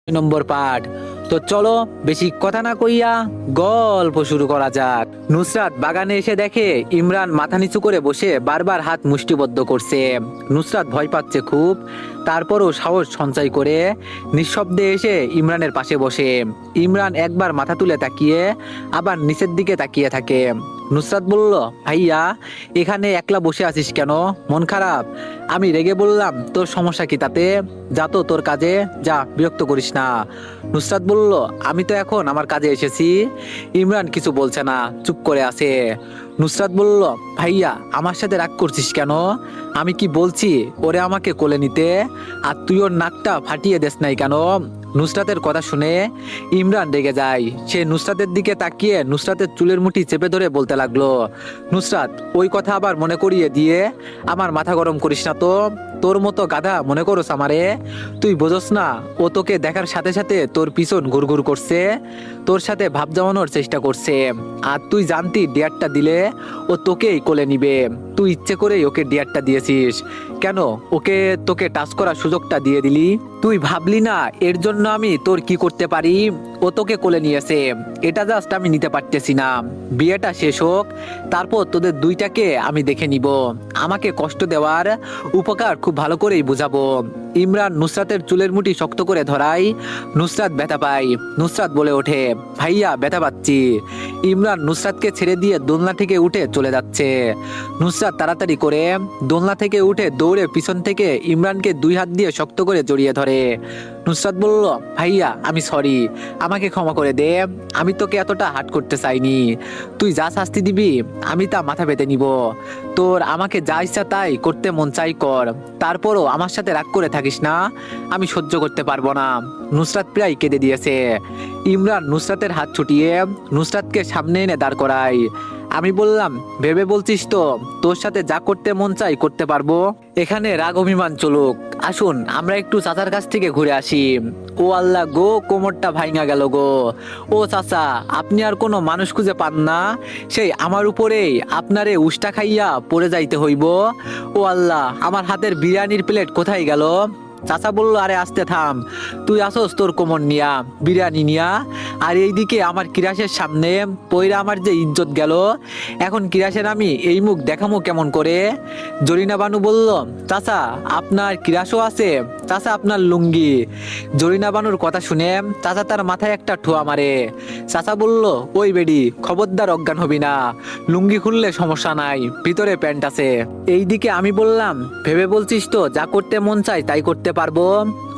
নম্বর পাঠ। তো চলো বেশি কথা না কইয়া গল্প শুরু করা যাক। নুসরাত বাগানে এসে দেখে ইমরান মাথা নিচু করে বসে বারবার হাত মুষ্টিবদ্ধ করছে। নুসরাত ভয় পাচ্ছে খুব, তারপরও সাহস সঞ্চয় করে নিঃশব্দে এসে ইমরানের পাশে বসে। ইমরান একবার মাথা তুলে তাকিয়ে আবার নিচের দিকে তাকিয়ে থাকে। নুসরাত বলল, ভাইয়া এখানে একলা বসে আছিস কেন? মন খারাপ? আমি রেগে বললাম, তোর সমস্যা কি তাতে? যা তো তোর কাজে যা, বিরক্ত করিস না। নুসরাত বলল, আমি তো এখন আমার কাজে এসেছি। ইমরান কিছু বলছে না, চুপ করে আছে। নুসরাত বলল, ভাইয়া আমার সাথে রাগ করছিস কেন? আমি কি বলছি ওরে আমাকে কোলে নিতে, আর তুই ওর নাকটা ফাটিয়ে দেস নাই কেন? নুসরাতের কথা শুনে ইমরান রেগে যায়। সে নুসরাতের দিকে তাকিয়ে নুসরাতের চুলের মুঠি চেপে ধরে বলতে লাগলো, নুসরাত ওই কথা আবার মনে করিয়ে দিয়ে আমার মাথা গরম করিস না তো। তোর মতো গাধা মনে করস আমারে? তুই বোঝস না ও তোকে দেখার সাথে সাথে তোর পিছন ঘুরঘুর করছে, তোর সাথে ভাব জমানোর চেষ্টা করছে। আর তুই জানতি ডিয়ারটা দিলে ও তোকেই কোলে নিবে। তুই ইচ্ছে করেই ওকে ডিয়ারটা দিয়েছিস। কেন ওকে তোকে টাচ করার সুযোগটা দিয়ে দিলি? তুই ভাবলি না এর জন্য আমি তোর কি করতে পারি? ও তোকে কোলে নিয়েছে, এটা জাস্ট আমি নিতে পারতেছি না। বিয়েটা শেষ হোক, তারপর তোদের দুইটাকে আমি দেখে নিব। আমাকে কষ্ট দেওয়ার উপকার খুব ভালো করেই বুঝাবো। ইমরান নুসরাতের চুলের মুঠি শক্ত করে ধরাই নুসরাত ব্যথা পায়। নুসরাত বলে ওঠে, ভাইয়া ব্যথা পাচ্ছি। ইমরান নুসরাতকে ছেড়ে দিয়ে দোলনা থেকে উঠে চলে যাচ্ছে। নুসরাত তাড়াতাড়ি করে দোলনা থেকে উঠে দৌড়ে পিছন থেকে ইমরানকে দুই হাত দিয়ে শক্ত করে জড়িয়ে ধরে। নুসরাত বলল, ভাইয়া আমি সরি, আমাকে ক্ষমা করে দে। আমি তোকে এতটা হার্ট করতে চাইনি। তুই যা শাস্তি দিবি আমি তা মাথা পেতে নিব। তোর আমাকে যা ইচ্ছা তাই করতে মন চাই কর, তারপরও আমার সাথে রাগ করে থাকিস না, আমি সহ্য করতে পারবো না। নুসরাত প্রায় কেঁদে দিয়েছে। ইমরান নুসরাতের হাত ছুটিয়ে নুসরাতকে সামনে এনে দাঁড় করায়। আমি বললাম, ভেবে বলছিস তো তোর সাথে যা করতে মন চাই করতে পারবো? এখানে রাগ অভিমান চলুক, আসুন আমরা একটু চাচার কাছ থেকে ঘুরে আসি। ও আল্লাহ গো, কোমরটা ভাঙা গেল গো। ও চাচা, আপনি আর কোনো মানুষ খুঁজে পান না? সেই আমার উপরেই আপনারে উষ্টা খাইয়া পড়ে যাইতে হইব। ও আল্লাহ, আমার হাতের বিরিয়ানির প্লেট কোথায় গেল? চাচা বলল, আরে আস্তে থাম, তুই আসোস তোর কোমর নিয়া, বিরিয়ানি নিয়া, আর এইদিকে আমার কিরাসের সামনে পইরা আমার যে ইজ্জত গেল, এখন কিরাসের আমি এই মুখ দেখামো কেমন করে? জরিনা বানু বলল, চাচা আপনার কিরাসও আছে? চাচা আপনার লুঙ্গি? জরিনা বানুর কথা শুনে চাচা তার মাথায় একটা ঠোয়া মারে। চাচা বলল, ওই বেডি খবরদার অজ্ঞান হবি না, লুঙ্গি খুললে সমস্যা নাই, ভিতরে প্যান্ট আছে। এইদিকে আমি বললাম, ভেবে বলছিস তো যা করতে মন চায় তাই করতে পারবো?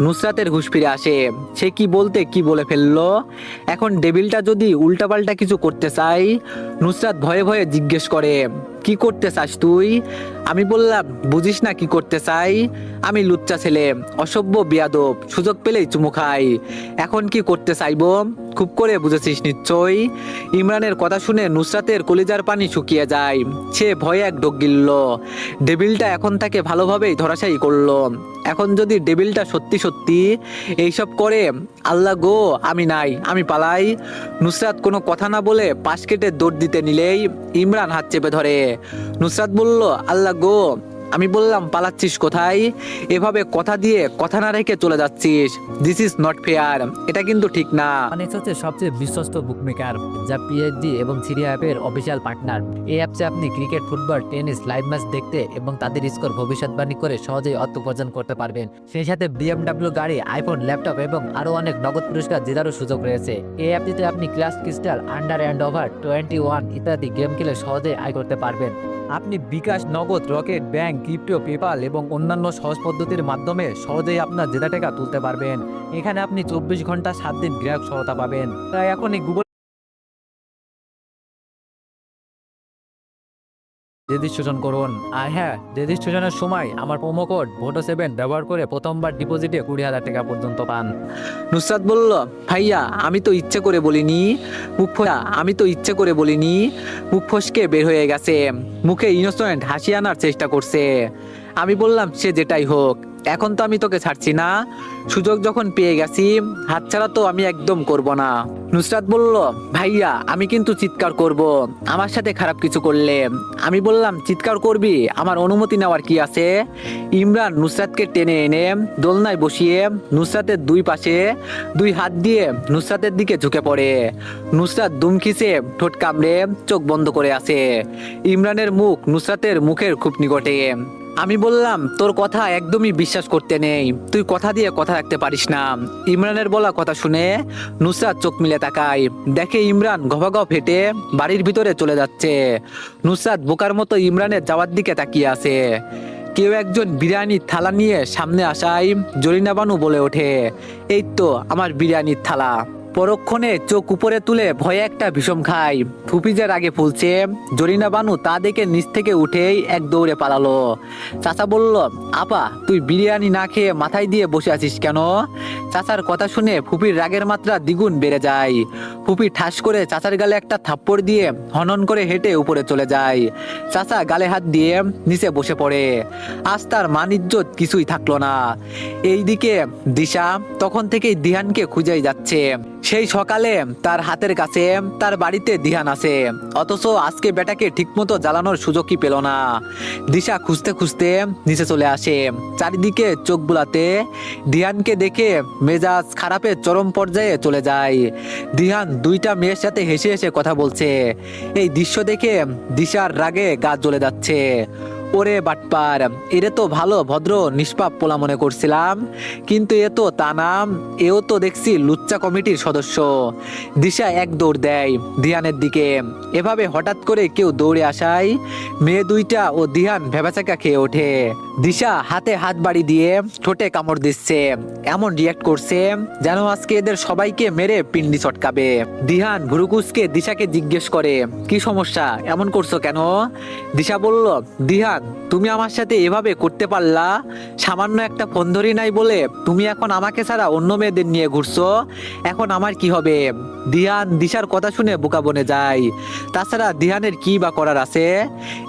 নুসরাতের হুঁশ ফিরে আসে। সে কি বলতে কি বলে ফেললো। এখন ডেভিলটা যদি উল্টাপাল্টা কিছু করতে চাই? নুসরাত ভয়ে ভয়ে জিজ্ঞেস করে, কি করতে চাস তুই? আমি বললাম, বুঝিস না কি করতে চাই? আমি লুচ্চা ছেলে, অসভ্য বিয়াদব, সুযোগ পেলেই চুমু খাই। এখন কি করতে চাইবো খুব করে বুঝেছিস নিশ্চয়ই। ইমরানের কথা শুনে নুসরাতের কলিজার পানি শুকিয়ে যায়। সে ভয়ে এক ঢোক গিলল। ডেভিলটা এখন তাকে ভালোভাবেই ধরাশায়ী করলো। এখন যদি ডেভিলটা সত্যি সত্যি এইসব করে, আল্লাহ গো আমি নাই, আমি পালাই। নুসরাত কোনো কথা না বলে পাশ কেটে দৌড় দিতে নিলেই ইমরান হাত চেপে ধরে। নুসরাত বলল, আল্লাহ গো। আমি বললাম, পালাচ্ছিস কোথায়? এভাবে কথা দিয়ে কথা না রেখে চলে যাচ্ছিস। দিস ইজ নট ফেয়ার, এটা কিন্তু ঠিক না। অনেক্স হচ্ছে সবচেয়ে বিশ্বস্ত বুকমেকার, যা পিএইচডি এবং সিরিয়া অ্যাপের অফিসিয়াল পার্টনার। এই অ্যাপসে আপনি cricket, football, tennis live match দেখতে এবং তাদের স্কোর ভবিষ্যৎবাণী করে সহজেই অর্থ উপার্জন করতে পারবেন। সেই সাথে বিএমডব্লিউ গাড়ি, আইফোন, ল্যাপটপ এবং আরও অনেক নগদ পুরস্কার জেতারও সুযোগ রয়েছে। এই অ্যাপটিতে আপনি class crystal, under and over 21 ইত্যাদি গেম খেলে সহজেই আয় করতে পারবেন। আপনি বিকাশ, নগদ, রকেট, ব্যাংক, ক্রিপ্টো, পেপাল এবং অন্যান্য সহজ পদ্ধতির মাধ্যমে সহজেই আপনার জেতা টাকা তুলতে পারবেন। এখানে আপনি 24 ঘন্টা 7 দিন গ্রাহক সহায়তা পাবেন। তাই এখনই গুগল রেজিস্ট্রেশন করুন। আর হ্যাঁ, রেজিস্ট্রেশনের সময় আমার প্রোমো কোড ভোটো7 ব্যবহার করে প্রথমবার ডিপোজিটে 20,000 টাকা পর্যন্ত পান। নুসরাত বলল, ভাইয়া আমি তো ইচ্ছে করে বলিনি। আমি তো ইচ্ছে করে বলিনি। মুখ ফসকে বের হয়ে গেছে। মুখে ইনোসেন্ট হাসি আনার চেষ্টা করছে। আমি বললাম, সে যেটাই হোক, এখন তো আমি তোকে ছাড়ছি না, সুযোগ যখন পেয়ে গেছি হাতছাড়া তো আমি একদম করব না। নুসরাত বলল, ভাইয়া আমি কিন্তু চিৎকার করব আমার সাথে খারাপ কিছু করলে। আমি বললাম, চিৎকার করবি, আমার অনুমতি নেওয়ার কি আছে? ইমরান নুসরাতকে টেনে এনে দোলনায় বসিয়ে নুসরাতের দুই পাশে দুই হাত দিয়ে নুসরাতের দিকে ঝুঁকে পড়ে। নুসরাত দুম খিসে ঠোঁট কামড়ে চোখ বন্ধ করে আছে। ইমরানের মুখ নুসরাতের মুখের খুব নিকটে। আমি বললাম, তোর কথা একদমই বিশ্বাস করতে নেই, তুই কথা দিয়ে কথা রাখতে পারিস না। ইমরানের বলা কথা শুনে নুসরাত চোখ মিলে তাকায়, দেখে ইমরান গভাগভ হেঁটে বাড়ির ভিতরে চলে যাচ্ছে। নুসরাত বোকার মতো ইমরানের যাওয়ার দিকে তাকিয়ে আছে। কেউ একজন বিরিয়ানির থালা নিয়ে সামনে আসায় জরিনা বানু বলে ওঠে, এই তো আমার বিরিয়ানির থালা। পরক্ষণে চোখ উপরে তুলে ভয়ে একটা ভীষণ খায়। ফুপি যে রাগে ফুলছে, জরিনা বানু তা দেখে নিচ থেকে উঠেই এক দৌড়ে পালালো। চাচা বলল, আপা তুই বিরিয়ানি না খেয়ে মাথায় দিয়ে বসে আছিস কেন? চাচার কথা শুনে ফুপির রাগের মাত্রা দ্বিগুণ বেড়ে যায়। ফুপি ঠাস করে চাচার গালে একটা থাপ্পড় দিয়ে হনন করে হেঁটে উপরে চলে যায়। চাচা গালে হাত দিয়ে নিচে বসে পড়ে। আজ তার মান ইজ্জত কিছুই থাকলো না। এইদিকে দিশা তখন থেকেই দিহানকে খুঁজেই যাচ্ছে। সেই সকালে তার হাতের কাছে তার বাড়িতে দিহান আছে, অথচ আজকে বেটাকে ঠিকমতো জ্বালানোর সুযোগই পেল না। দিশা খুঁজতে খুঁজতে নিচে চলে আসে। চারিদিকে চোখ বুলাতে দিহানকে দেখে মেজাজ খারাপের চরম পর্যায়ে চলে যায়। দিহান দুইটা মেয়ের সাথে হেসে হেসে কথা বলছে। এই দৃশ্য দেখে দিশার রাগে গা জ্বলে যাচ্ছে। ওরে বাটপার, এরে তো ভালো ভদ্র নিষ্পাপ পোলা মনে করছিলাম, কিন্তু এ তো তা না, এও তো দেখছি লুচ্চা কমিটির সদস্য। দিশা এক দৌড় দেয় দিহানের দিকে। এভাবে হঠাৎ করে কেউ দৌড়ে আসায় মেয়ে দুইটা ও দিহান ভেবাচাকা খেয়ে ওঠে। দিশা হাতে হাত বাড়ি দিয়ে ঠোঁটে কামড় দিচ্ছে, এমন রিয়াক্ট করছে যেন আজকে এদের সবাইকে মেরে পিন্ডি চটকাবে। দিহান ভুরুকুসকে দিশাকে জিজ্ঞেস করে, কি সমস্যা, এমন করছো কেন? দিশা বলল, দিহান তুমি আমার সাথে এভাবে করতে পারলা? সামান্য একটা ফোন ধরি নাই বলে তুমি এখন আমাকে ছাড়া অন্য মেয়েদের নিয়ে ঘুরছো, এখন আমার কি হবে? দিহান দিশার কথা শুনে বোকা বনে যায়। তাছাড়া দিহানের কি বা করার আছে?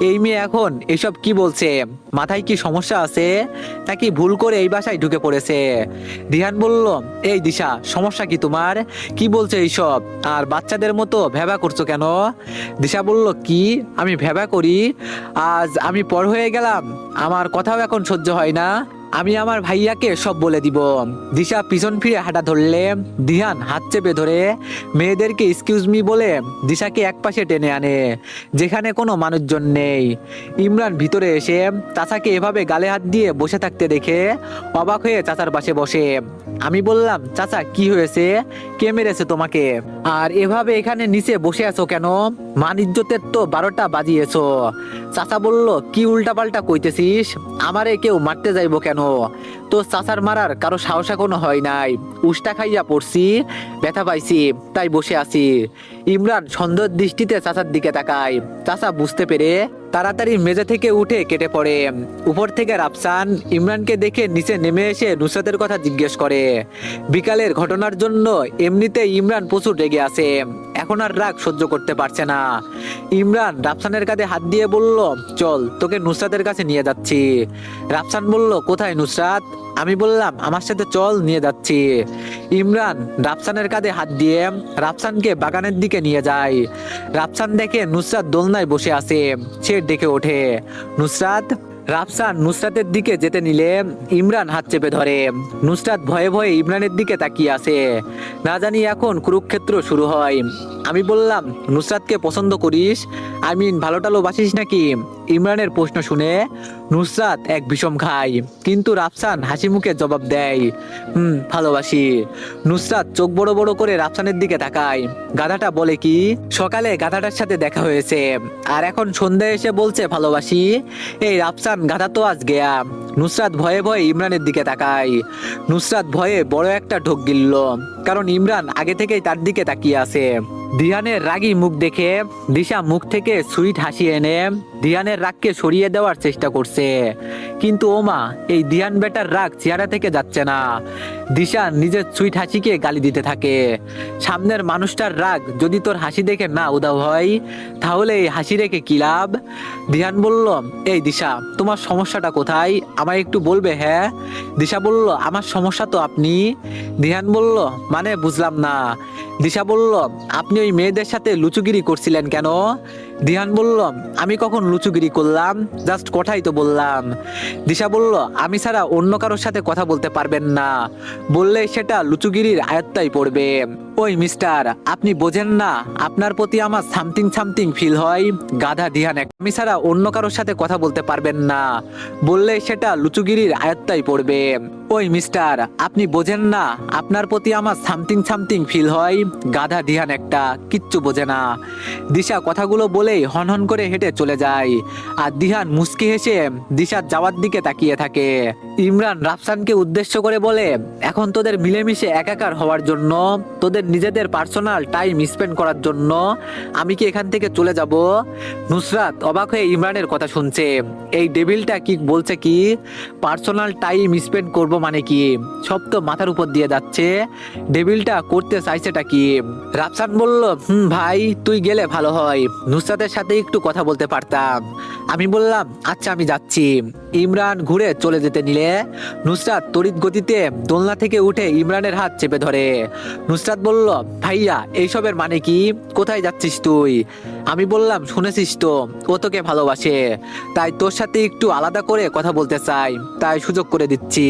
এই মেয়ে এখন এসব কি বলছে, মাথায় কি সমস্যা আছে নাকি ভুল করে এই বাসায় ঢুকে পড়েছে? দিহান বলল, এই দিশা সমস্যা কি তোমার, কি বলছো এইসব, আর বাচ্চাদের মতো ভেবা করছো কেন? দিশা বলল, কি আমি ভেবা করি? আজ আমি পর হয়ে গেলাম, আমার কথাও এখন সহ্য হয় না, আমি আমার ভাইয়াকে সব বলে দিব। দিশা পিছন ফিরে হাঁটা ধরলে দিহান হাত চেপে ধরে মেয়েদেরকে এক্সকিউজ মি বলে দিশাকে একপাশে টেনে আনে, যেখানে কোনো মানুষজন নেই। ইমরান ভিতরে এসে চাচাকে এভাবে গালে হাত দিয়ে বসে থাকতে দেখে অবাক হয়ে চাচার পাশে বসে। আমি বললাম, চাচা কি হয়েছে, কে মেরেছে তোমাকে, আর এভাবে এখানে নিচে বসে আছো কেন? মান ইজ্জতের তো 12টা বাজিয়েছো। চাচা বলল, কি উল্টাপাল্টা কইতেছিস, আমারে কেউ মারতে যাইবো কেন? তো চাচার মারার কারো সাহস এখনো হয় নাই, উষ্টা খাইয়া পড়ছি, ব্যথা পাইছি, তাই বসে আছি। ইমরান সন্দেহের দৃষ্টিতে চাচার দিকে তাকায়। চাচা বুঝতে পেরে তাড়াতাড়ি মেঝে থেকে উঠে কেটে পড়ে। উপর থেকে রাফসান ইমরানকে দেখে নিচে নেমে এসে নুসরাতের কথা জিজ্ঞেস করে। বিকালের ঘটনার জন্য এমনিতে ইমরান প্রচুর রেগে আছে, এখন আর রাগ সহ্য করতে পারছে না। ইমরান রাফসানের কাঁধে হাত দিয়ে বলল, চল তোকে নুসরাতের কাছে নিয়ে যাচ্ছি। রাফসান বলল, কোথায় নুসরাত? আমি বললাম, আমার সাথে চল, নিয়ে যাচ্ছি। ইমরান রাফসানের কাঁধে হাত দিয়ে রাফসানকে বাগানের দিকে নিয়ে যায়। রাফসান দেখে নুসরাত দোলনায় বসে আছে, সে ডেকে ওঠে, নুসরাত। রাফসান নুসরাতের দিকে যেতে নিলে ইমরান হাত চেপে ধরে। নুসরাত ভয়ে ভয়ে ইমরানের দিকে তাকিয়ে আছে, না জানি এখন কুরুক্ষেত্র শুরু হয়। আমি বললাম, নুসরাতকে পছন্দ করিস, ভালো টালো বাসিস নাকি? ইমরানের প্রশ্ন শুনে নুসরাত এক বিষম খায়, কিন্তু রাফসান হাসি মুখে জবাব দেয়, ভালোবাসি। নুসরাত চোখ বড় বড় করে রাফসানের দিকে তাকায়। গাধাটা বলে কি, সকালে গাধাটার সাথে দেখা হয়েছে, আর এখন সন্ধ্যায় এসে বলছে ভালোবাসি? এই রাফসান গাধা তো আজ গেয়া। নুসরাত ভয়ে ভয়ে ইমরানের দিকে তাকায়। নুসরাত ভয়ে বড় একটা ঢোক গিলল, কারণ ইমরান আগে থেকেই তার দিকে তাকিয়ে আছে। দিহানের রাগী মুখ দেখে দিশা মুখ থেকে সুইট হাসি এনে দিহানের রাগকে সরিয়ে দেওয়ার চেষ্টা করছে, কিন্তু ওমা এই দিহান বেটার রাগ চেহারা থেকে যাচ্ছে না। দিশা নিজের সুইট হাসিকে গালি দিতে থাকে। সামনের মানুষটার রাগ যদি তোর হাসি দেখে না উদাও হয়, তাহলে এই হাসি রেখে কি লাভ? দিহান বলল, এই দিশা, তোমার সমস্যাটা কোথায় আমায় একটু বলবে? হ্যাঁ। দিশা বলল, আমার সমস্যা তো আপনি। দিহান বলল, মানে বুঝলাম না। দিশা বলল, আপনি ওই মেয়েদের সাথে লুচুগিরি করছিলেন কেন? দিহান বলল, আমি কখন লুচুগিরি করলাম? জাস্ট কথাই তো বললাম। দিশা বলল, আমি ছাড়া অন্য কারোর সাথে কথা বলতে পারবেন না, বললে সেটা লুচুগিরির আয়ত্তায় পড়বে। ওই মিস্টার, আপনি বোঝেন না আপনার প্রতি আমার সামথিং সামথিং ফিল হয়? গাধা দিহান আমি ছাড়া অন্য কারোর সাথে কথা বলতে পারবেন না, বললে সেটা লুচুগিরির আয়ত্তায় পড়বে। ওই মিস্টার, আপনি বোঝেন না আপনার প্রতি আমার সামথিং সামথিং ফিল হয়? গাধা দিহান একটা, কিচ্ছু বোঝে না। দিশা কথাগুলো বলেই হনহন করে হেঁটে চলে যায়, আর দিহান মুচকি হেসে দিশার যাওয়ার দিকে তাকিয়ে থাকে। ইমরান রাফসানকে উদ্দেশ্য করে বলে, এখন তোদের মিলেমিশে একাকার হওয়ার জন্য, তোদের নিজেদের পার্সোনাল টাইম স্পেন্ড করার জন্য আমি কি এখান থেকে চলে যাব? নুসরাত অবাক হয়ে ইমরানের কথা শুনছে। এই ডেভিলটা কি বলছে? কি পার্সোনাল টাইম স্পেন্ড করব মানে কি? সব তো মাথার উপর দিয়ে যাচ্ছে। ডেভিলটা করতে চাইছেটা কি? রাফসান বলল, ভাই তুই গেলে ভালো হয়, নুসরাতের সাথে একটু কথা বলতে পারতাম। আমি বললাম, আচ্ছা আমি যাচ্ছি। ইমরান ঘুরে চলে যেতে নিলে নুসরাত তড়িৎ গতিতে দোলনা থেকে উঠে ইমরানের হাত চেপে ধরে। নুসরাত বলল, ভাইয়া এইসবের মানে কি? কোথায় যাচ্ছিস তুই? আমি বললাম, শুনেছিস তো ও তোকে ভালোবাসে, তাই তোর সাথে একটু আলাদা করে কথা বলতে চাই, তাই সুযোগ করে দিচ্ছি।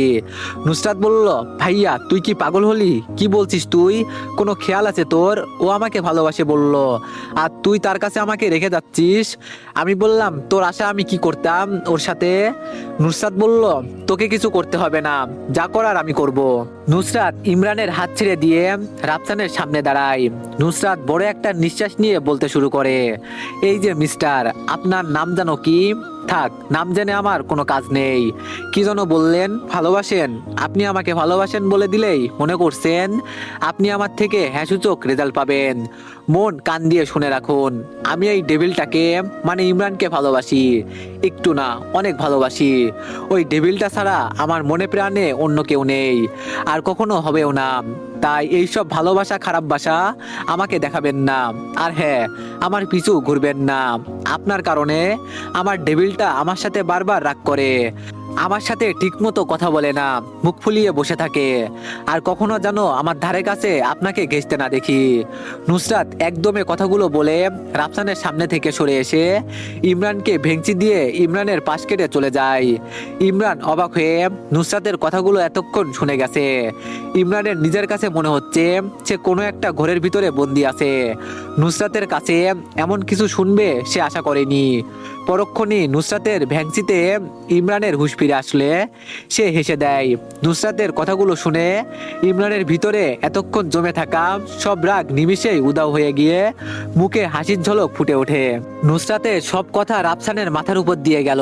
নুসরাত বলল, ভাইয়া তুই কি পাগল হলি? কি বলছিস তুই? কোনো খেয়াল আছে তোর? ও আমাকে ভালোবাসে বলল, আর তুই তার কাছে আমাকে রেখে যাচ্ছিস? আমি বললাম, তোর আশা আমি কি করতাম ওর সাথে? নুসরাত বলল, তোকে কিছু করতে হবে না, যা করার আমি করব। নুসরাত ইমরানের হাত ছেড়ে দিয়ে রাফসানের সামনে দাঁড়ায়। নুসরাত বড় একটা নিঃশ্বাস নিয়ে বলতে শুরু করে, এই যে মিস্টার, আপনার নাম জানো কি? থাক, নাম জেনে আমার কোনো কাজ নেই। কি যেন বললেন? ভালোবাসেন? আপনি আমাকে ভালোবাসেন বলে দিলেই মনে করছেন আপনি আমার থেকে হ্যাঁসূচক রেজাল্ট পাবেন? মন কান দিয়ে শুনে রাখুন, আমি এই ডেভিলটাকে মানে ইমরানকে ভালোবাসি। একটু না, অনেক ভালোবাসি। ওই ডেভিলটা ছাড়া আমার মনে প্রাণে অন্য কেউ নেই, আর কখনো হবেও না। তাই এইসব ভালোবাসা খারাপ বাসা আমাকে দেখাবেন না, আর হ্যাঁ, আমার পিছু ঘুরবেন না। আপনার কারণে আমার ডেভিলটা আমার সাথে বারবার রাগ করে, আমার সাথে ঠিকমতো কথা বলে না, মুখ ফুলিয়ে বসে থাকে, আর কখনো যেন আমার ধারে কাছে আপনাকে ঘেঁষতে না দেখি। নুসরাত একদমে কথাগুলো বলে রাফসানের সামনে থেকে সরে এসে ইমরানকে ভেঙচি দিয়ে ইমরানের পাশ কেটে চলে যায়। ইমরান অবাক হয়ে নুসরাতের কথাগুলো এতক্ষণ শুনে গেছে। ইমরানের নিজের কাছে মনে হচ্ছে সে কোনো একটা ঘরের ভিতরে বন্দি আছে। নুসরাতের কাছে এমন কিছু শুনবে সে আশা করেনি। পরক্ষণই নুসরাতের ভ্যাংচিতে ইমরানের হুঁশ ফিরে আসলে সে হেসে দেয়। নুসরাতের কথাগুলো শুনে ইমরানের ভিতরে এতক্ষণ জমে থাকা সব রাগ নিমিষেই উধাও হয়ে গিয়ে মুখে হাসির ঝলক ফুটে ওঠে। নুসরাতের সব কথা রাফসানের মাথার উপর দিয়ে গেল।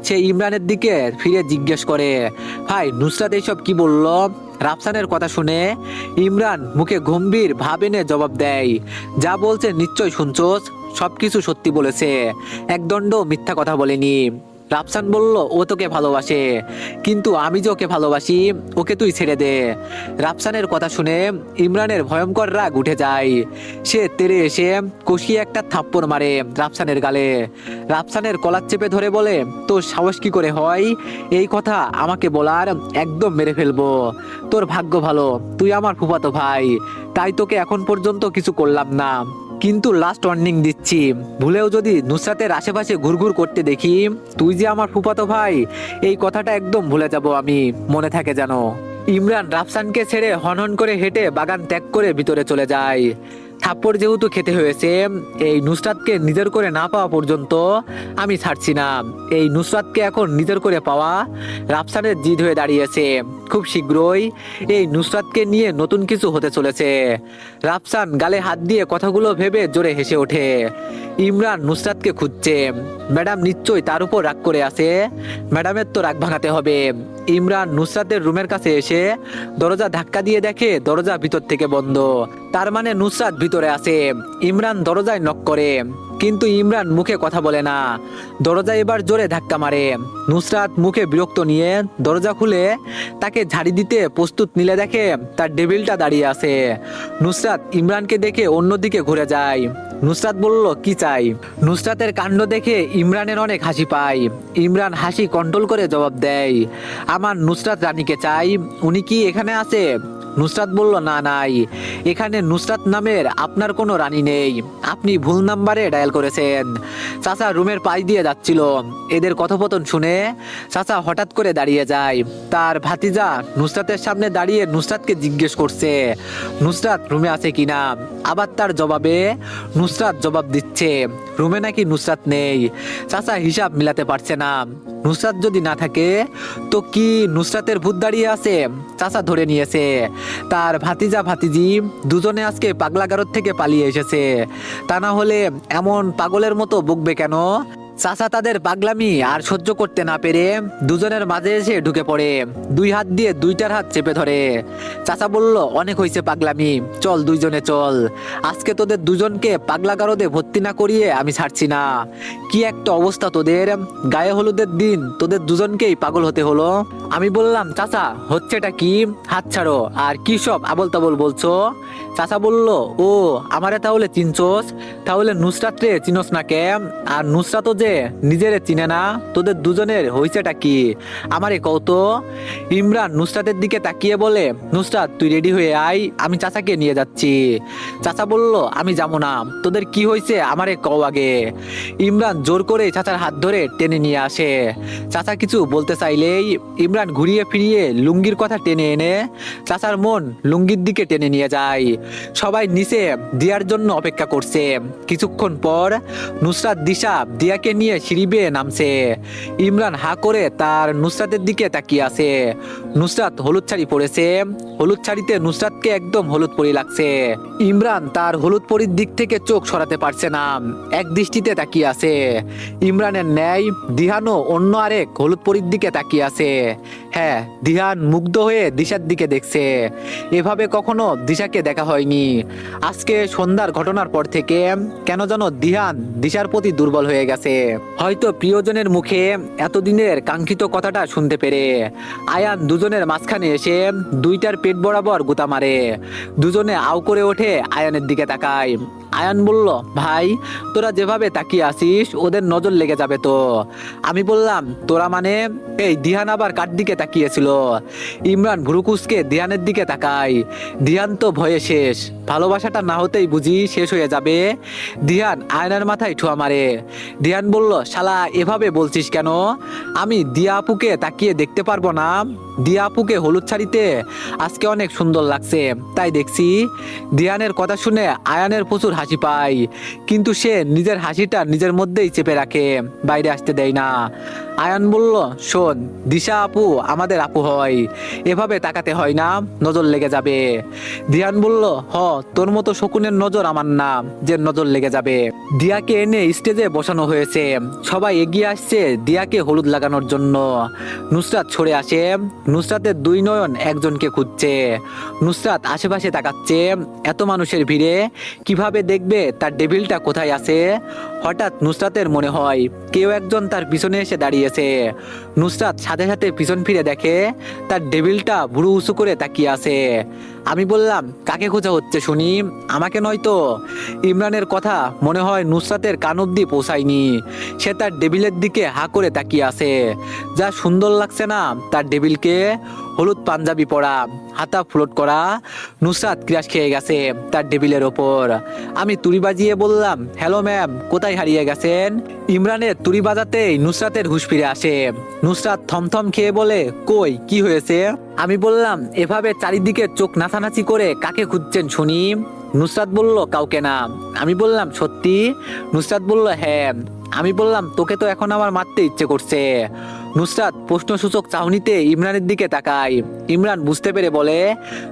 সে ইমরানের দিকে ফিরে জিজ্ঞেস করে, ভাই নুসরাত এইসব কি বলল? রাফসানের কথা শুনে ইমরান মুখে গম্ভীর ভাব এনে জবাব দেয়, যা বলছে নিশ্চয় শুনছোস, সবকিছু সত্যি বলেছে, একদণ্ড মিথ্যা কথা বলেনি। রাফসান বলল, ও তোকে ভালোবাসে, কিন্তু আমি যে ওকে ভালোবাসি, ওকে তুই ছেড়ে দে। রাফসানের কথা শুনে ইমরানের ভয়ঙ্কর রাগ উঠে যায়। সে তেড়ে এসে কষিয়ে একটা থাপ্পড় মারে রাফসানের গালে। রাফসানের কলার চেপে ধরে বলে, তোর সাহস কি করে হয় এই কথা আমাকে বলার? একদম মেরে ফেলবো। তোর ভাগ্য ভালো তুই আমার ফুফাতো ভাই, তাই তোকে এখন পর্যন্ত কিছু করলাম না, কিন্তু লাস্ট ওয়ার্নিং দিচ্ছি, ভুলেও যদি নুসরাতের আশেপাশে ঘুরঘুর করতে দেখি, তুই যে আমার ফুফাতো ভাই, এই কথাটা একদম ভুলে যাব আমি, মনে থাকে যেন। ইমরান রাফসানকে ছেড়ে হনহন করে হেঁটে বাগান ত্যাগ করে ভিতরে চলে যায়। থাপ্পড় যেহেতু খেতে হয়েছে, এই নুসরাতকে নিজের করে না পাওয়া পর্যন্ত আমি ছাড়ছি না। এই নুসরাতকে এখন নিজের করে পাওয়া রাফসানের জিদ হয়ে দাঁড়িয়েছে। খুব শীঘ্রই এই নুসরাতকে নিয়ে নতুন কিছু হতে চলেছে। রাফসান গালে হাত দিয়ে কথাগুলো ভেবে জোরে হেসে ওঠে। ইমরান নুসরাতকে খুঁজছে। ম্যাডাম নিশ্চয়ই তার উপর রাগ করে আছে, ম্যাডামের তো রাগ ভাঙাতে হবে। ইমরান নুসরাতের রুমের কাছে এসে দরজা ধাক্কা দিয়ে দেখে দরজা ভিতর থেকে বন্ধ। তার মানে নুসরাত ভিতরে আছে। ইমরান দরজায় নক করে, কিন্তু ইমরান মুখে কথা বলে না। দরজা এবার জোরে ধাক্কা মারে। নুসরাত মুখে বিরক্ত নিয়ে দরজা খুলে তাকে ঝাড়ি দিতে প্রস্তুত নিলে দেখে তার ডেভিলটা দাঁড়িয়ে আছে। নুসরাত ইমরানকে দেখে অন্যদিকে ঘুরে যায়। নুসরাত বলল, কি চাই? নুসরাতের কাণ্ড দেখে ইমরানের অনেক হাসি পায়। ইমরান হাসি কন্ট্রোল করে জবাব দেয়, আমার নুসরাত রানীকে চাই। উনি কি এখানে আছে? নুসরাত বলল, না নাই, এখানে নুসরাত নামের আপনার কোনো রানী নেই, আপনি ভুল নাম্বারে ডায়াল করেছেন। চাচা রুমের পাশ দিয়ে যাচ্ছিল। এদের কথোপকথন শুনে চাচা হঠাৎ করে দাঁড়িয়ে যায়। তার ভাতিজা নুসরাতের সামনে দাঁড়িয়ে নুসরাতকে জিজ্ঞেস করছে নুসরাত রুমে আছে কিনা। আবার তার জবাবে নুসরাত জবাব দিচ্ছে রুমে নাকি নুসরাত নেই। চাচা হিসাব মিলাতে পারছে না। নুসরাত যদি না থাকে তো কি নুসরাতের ভূত দাঁড়িয়ে আছে? চাচা ধরে নিয়েছে তার ভাতিজা ভাতিজি দুজনে আজকে পাগলাগারদ থেকে পালিয়ে এসেছে। তা না হলে এমন পাগলের মতো বকবে কেন? চাচা তাদের পাগলামি আর সহ্য করতে না পেরে দুজনের মাঝে এসে ঢুকে পড়ে, দুই হাত দিয়ে দুইটার হাত চেপে ধরে। চাচা বলল, অনেক হয়েছে পাগলামি, চল দুইজনে চল। আজকে তোদের দুজনকে পাগলাগারদে ভর্তি না করিয়ে আমি ছাড়ছি না। কি একটা অবস্থা তোদের! গায়ে হলুদের দিন তোদের দুজনকেই পাগল হতে হলো। আমি বললাম, চাচা হচ্ছেটা কি? হাত ছাড়ো। আর কি সব আবল তাবল বলছো? চাচা বলল, ও আমারে তাহলে চিনছোস? তাহলে নুসরাত রে চিনস না কে? আর নুসরাতও যে নিজেরে চিনে না। তোদের দুজনের হইছেটা কি আমারে কও তো। ইমরান নুসরাতের দিকে তাকিয়ে বলে, নুসরাত তুই রেডি হয়ে আয়, আমি চাচাকে নিয়ে যাচ্ছি। চাচা বলল, আমি যাবো না, তোদের কি হয়েছে আমারে কও আগে। ইমরান জোর করে চাচার হাত ধরে টেনে নিয়ে আসে। চাচা কিছু বলতে চাইলেই ইমরান ঘুরিয়ে ফিরিয়ে লুঙ্গির কথা টেনে এনে চাচার মন লুঙ্গির দিকে টেনে নিয়ে যায়। সবাই নিচে দিয়ার জন্য অপেক্ষা করছে। কিছুক্ষণ পর নুসরাত দিশা দিয়াকে নিয়ে সিঁড়ি বেয়ে নামছে। ইমরান হা করে তার নুসরাতের দিকে তাকিয়ে আছে। নুসরাত হলুদ শাড়ি পরেছে। হলুদ শাড়িতে নুসরাতকে একদম হলুদ পরি লাগছে। ইমরান তার হলুদ পরির দিক থেকে চোখ সরাতে পারছে না, এক দৃষ্টিতে তাকিয়ে আছে। ইমরানের ন্যায় দিহানও অন্য আরেক হলুদ পরির দিকে তাকিয়ে আছে। হ্যাঁ, দিহান মুগ্ধ হয়ে দিশার দিকে দেখছে। এভাবে কখনো দিশাকে দেখা হয়নি। আজকে সন্ধ্যার ঘটনার পর থেকে কেন যেন দিহান দিশার প্রতি দুর্বল হয়ে গেছে। হয়তো প্রিয়জনের মুখে এতদিনের কাঙ্ক্ষিত কথাটা শুনতে পেরে আয়ান দুজনের মাঝখানে এসে দুইটার পেট বরাবর গুতা মারে। দুজনে আউ করে ওঠে, আয়ানের দিকে তাকায়। আয়ান বলল, ভাই তোরা যেভাবে তাকিয়ে আসিস ওদের নজর লেগে যাবে তো। আমি বললাম, তোরা মানে? এই দিহান আবার কার দিকে তাকিয়েছিল? ইমরান ভুরুকুসকে দিহানের দিকে তাকায়। দিহান তো ভয়ে শেষ, ভালোবাসাটা না হতেই বুঝি শেষ হয়ে যাবে। দিহান আয়নার মাথায় ঠুয়া মারে। দিহান বলল, শালা এভাবে বলছিস কেন? আমি দিয়া আপুকে তাকিয়ে দেখতে পারবো না? দিয়া আপুকে হলুদ শাড়িতে আজকে অনেক সুন্দর লাগছে, তাই দেখছি। দিহানের কথা শুনে আয়ানের প্রচুর হাসি পায়, কিন্তু সে নিজের হাসিটা নিজের মধ্যেই চেপে রাখে, বাইরে আসতে দেয় না। আয়ান বলল, শোন, দিশা আপু আমাদের আপু হয়, এভাবে তাকাতে হয় না, নজর লেগে যাবে। দিহান বলল, হ, তোর মতো শকুনের নজর আমার না যে নজর লেগে যাবে। দিয়াকে এনে স্টেজে বসানো হয়েছে। সবাই এগিয়ে আসছে দিয়াকে হলুদ লাগানোর জন্য। নুসরাত সরে আসে। নুসরাতের দুই নয়ন একজনকে খুঁজছে। নুসরাত আশেপাশে তাকাচ্ছে। এত মানুষের ভিড়ে কিভাবে দেখবে তার ডেভিলটা কোথায় আছে? হঠাৎ নুসরাতের মনে হয় কেউ একজন তার পিছনে এসে দাঁড়িয়েছে। নুসরাত সাথে সাথে পিছন ফিরে দেখে তার ডেভিলটা ভুরু উঁচু করে তাকিয়ে আছে। আমি বললাম, কাকে খোঁজা হচ্ছে শুনি? আমাকে নয় তো? ইমরানের কথা মনে হয় নুসরাতের কান অব্দি পৌঁছায়নি। সে তার ডেভিলের দিকে হা করে তাকিয়ে আছে। যা সুন্দর লাগছে না তার ডেভিলকে! হলুদ পাঞ্জাবি পরা, হাতা ফ্লোট করা। নুসরাত ক্রাশ খেয়ে গেছে তার ডেভিলের ওপর। আমি তুড়ি বাজিয়ে বললাম, হ্যালো ম্যাম, কোথায় হারিয়ে গেছেন? ইমরানের তুড়ি বাজাতেই নুসরাতের হুঁশ ফিরে আসে। নুসরাত থমথম খেয়ে বলে, কই, কি হয়েছে? আমি বললাম, এভাবে চারিদিকে চোখ নাচানাচি করে কাকে খুঁজছেন শুনি? নুসরাত বলল, কাউকে না। আমি বললাম, সত্যি? নুসরাত বলল, হ্যাঁ। আমি বললাম, তোকে তো এখন আমার মারতে ইচ্ছে করছে। নুসরাত প্রশ্নসূচক চাহনিতে ইমরানের দিকে তাকায়। ইমরান বুঝতে পেরে বলে,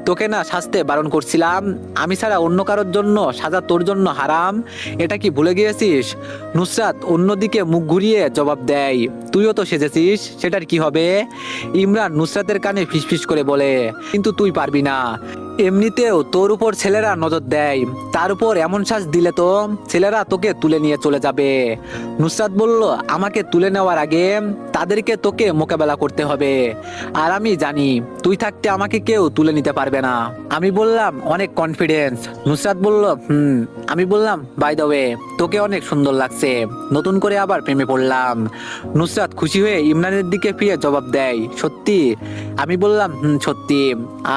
তোকে না শাস্তে বারণ করছিলাম, আমি ছাড়া অন্য কারোর জন্য সাজা তোর জন্য হারাম, এটা কি ভুলে গিয়েছিস? নুসরাত অন্যদিকে মুখ ঘুরিয়ে জবাব দেয়, তুইও তো সেজেছিস, সেটার কি হবে? ইমরান নুসরাতের কানে ফিসফিস করে বলে, কিন্তু তুই পারবি না, এমনিতেও তোর উপর ছেলেরা নজর দেয়, তার উপর এমন সাজ দিলে তো ছেলেরা তোকে তুলে নিয়ে চলে যাবে। নুসরাত বলল, আমাকে তুলে নেওয়ার আগে তাদেরকে তোকে মোকাবেলা করতে হবে, আর আমি জানি তুই থাকতে আমাকে কেউ তুলে নিতে পারবে না। আমি বললাম, অনেক কনফিডেন্স। নুসরাত বলল, আমি বললাম, বাই দ্য ওয়ে, তোকে অনেক সুন্দর লাগছে, নতুন করে আবার প্রেমে পড়লাম। নুসরাত খুশি হয়ে ইমরানের দিকে ফিরে জবাব দেয়, সত্যি? আমি বললাম, সত্যি,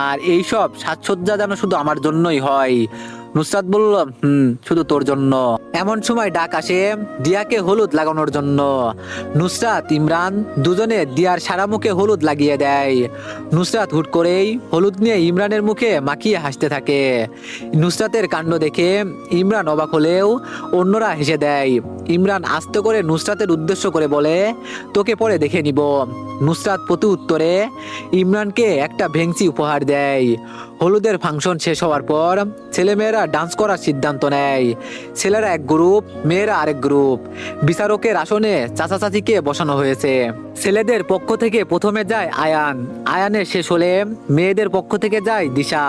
আর এইসব সাজসজ্জা যেন শুধু আমার জন্যই হয়। নুসরাত বলল, শুধু তোর জন্য। এমন সময় ডাক আসে দিয়াকে হলুদ লাগানোর জন্য। নুসরাত ইমরান দুজনে দিয়ার সারা মুখে হলুদ লাগিয়ে দেয়। নুসরাত হুট করেই হলুদ নিয়ে ইমরানের মুখে মাখিয়ে হাসতে থাকে। নুসরাতের কাণ্ড দেখে ইমরান অবাক হলেও অন্যরা হেসে দেয়। ইমরান আস্তে করে নুসরাতের উদ্দেশ্য করে বলে, তোকে পরে দেখে নিব। নুসরাত প্রতি উত্তরে ইমরানকে একটা ভেংচি উপহার দেয়। হলুদের ফাংশন শেষ হওয়ার পর ছেলেমেয়েরা ডান্স করার সিদ্ধান্ত নেয়। ছেলেরা এক গ্রুপ, মেয়েরা আরেক গ্রুপ। বিচারকের আসনে চাচা চাচিকে বসানো হয়েছে। ছেলেদের পক্ষ থেকে প্রথমে যায় আয়ান, আয়ানের শেষ হলে মেয়েদের পক্ষ থেকে যায় দিশা।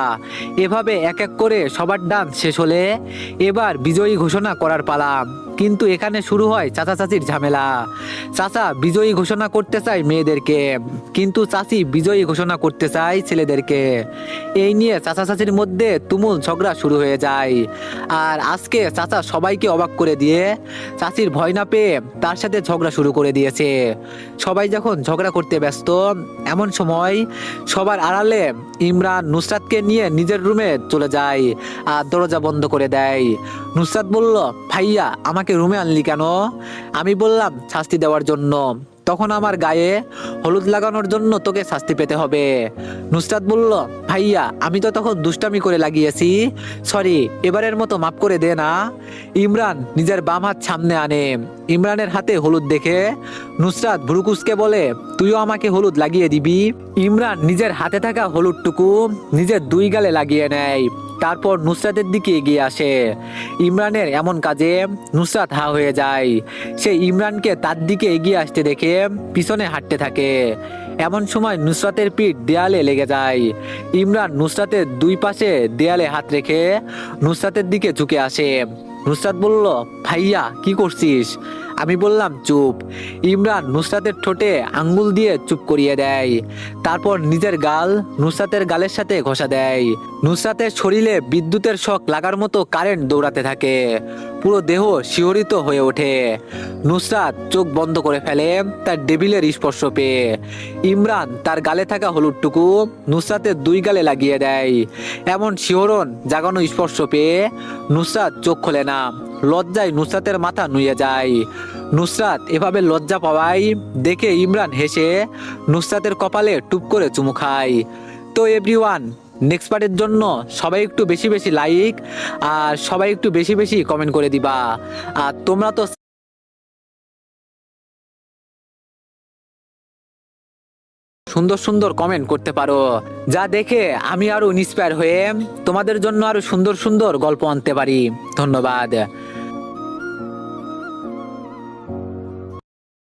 এভাবে এক এক করে সবার ডান্স শেষ হলে এবার বিজয়ী ঘোষণা করার পালা। কিন্তু এখানে শুরু হয় চাচা চাচির ঝামেলা। চাচা বিজয়ী ঘোষণা করতে চায় মেয়েদেরকে, কিন্তু চাচি বিজয়ী ঘোষণা করতে চায় ছেলেদেরকে। এই নিয়ে চাচা চাচির মধ্যে তুমুল ঝগড়া শুরু হয়ে যায়। আর আজকে চাচা সবাইকে অবাক করে দিয়ে চাচির ভয় না পেয়ে তার সাথে ঝগড়া শুরু করে দিয়েছে। সবাই যখন ঝগড়া করতে ব্যস্ত, এমন সময় সবার আড়ালে ইমরান নুসরাতকে নিয়ে নিজের রুমে চলে যায় আর দরজা বন্ধ করে দেয়। নুসরাত বলল, ভাইয়া আমাকে রুমে আনলি কেন? আমি বললাম, শাস্তি দেওয়ার জন্য। তখন আমার গায়ে হলুদ লাগানোর জন্য তোকে শাস্তি পেতে হবে। নুসরাত বলল, ভাইয়া আমি তো তখন দুষ্টামি করে লাগিয়েছি, সরি, এবারের মতো মাফ করে দে না। ইমরান নিজের বাম হাত সামনে আনে। ইমরানের হাতে হলুদ দেখে নুসরাত ভ্রুকুচকে বলে, তুইও আমাকে হলুদ লাগিয়ে দিবি? ইমরান নিজের হাতে থাকা হলুদটুকু নিজের দুই গালে লাগিয়ে নেয়, তারপর নুসরাতের দিকে এগিয়ে আসে। ইমরানের এমন কাজে নুসরাত হা হয়ে যায়। সে ইমরানকে তার দিকে এগিয়ে আসতে দেখে পিছনে হাঁটতে থাকে। এমন সময় নুসরাতের পিঠ দেয়ালে লেগে যায়। ইমরান নুসরাতের দুই পাশে দেয়ালে হাত রেখে নুসরাতের দিকে ঝুঁকে আসে। নুসরাত বলল, ভাইয়া কি করছিস? আমি বললাম, চুপ। ইমরান নুসরাতের ঠোঁটে আঙ্গুল দিয়ে চুপ করিয়ে দেয়, তারপর নিজের গাল নুসরাতের গালের সাথে ঘষা দেয়। নুসরাতের শরীরে বিদ্যুতের শক লাগার মতো কারেন্ট দৌড়াতে থাকে, পুরো দেহ শিহরিত হয়ে ওঠে। নুসরাত চোখ বন্ধ করে ফেলে তার ডেভিলের স্পর্শ পেয়ে। ইমরান তার গালে থাকা হলুদটুকু নুসরাতের দুই গালে লাগিয়ে দেয়। এমন শিহরণ জাগানো স্পর্শ পেয়ে নুসরাত চোখ খোলে না। লজ্জায় নুসরাতের মাথা নুয়ে যায়। নুসরাত এভাবে লজ্জা পাওয়ায় দেখে ইমরান হেসে নুসরাতের কপালে টুপ করে চুমু খায়। তো এভরিওয়ান, নেক্সট পার্টের জন্য সবাই একটু বেশি বেশি লাইক আর সবাই একটু বেশি বেশি কমেন্ট করে দিবা। আর তোমরা তো সুন্দর সুন্দর কমেন্ট করতে পারো, যা দেখে আমি আরো ইন্সপায়ার হয়ে তোমাদের জন্য আরো সুন্দর সুন্দর গল্প আনতে পারি। ধন্যবাদ।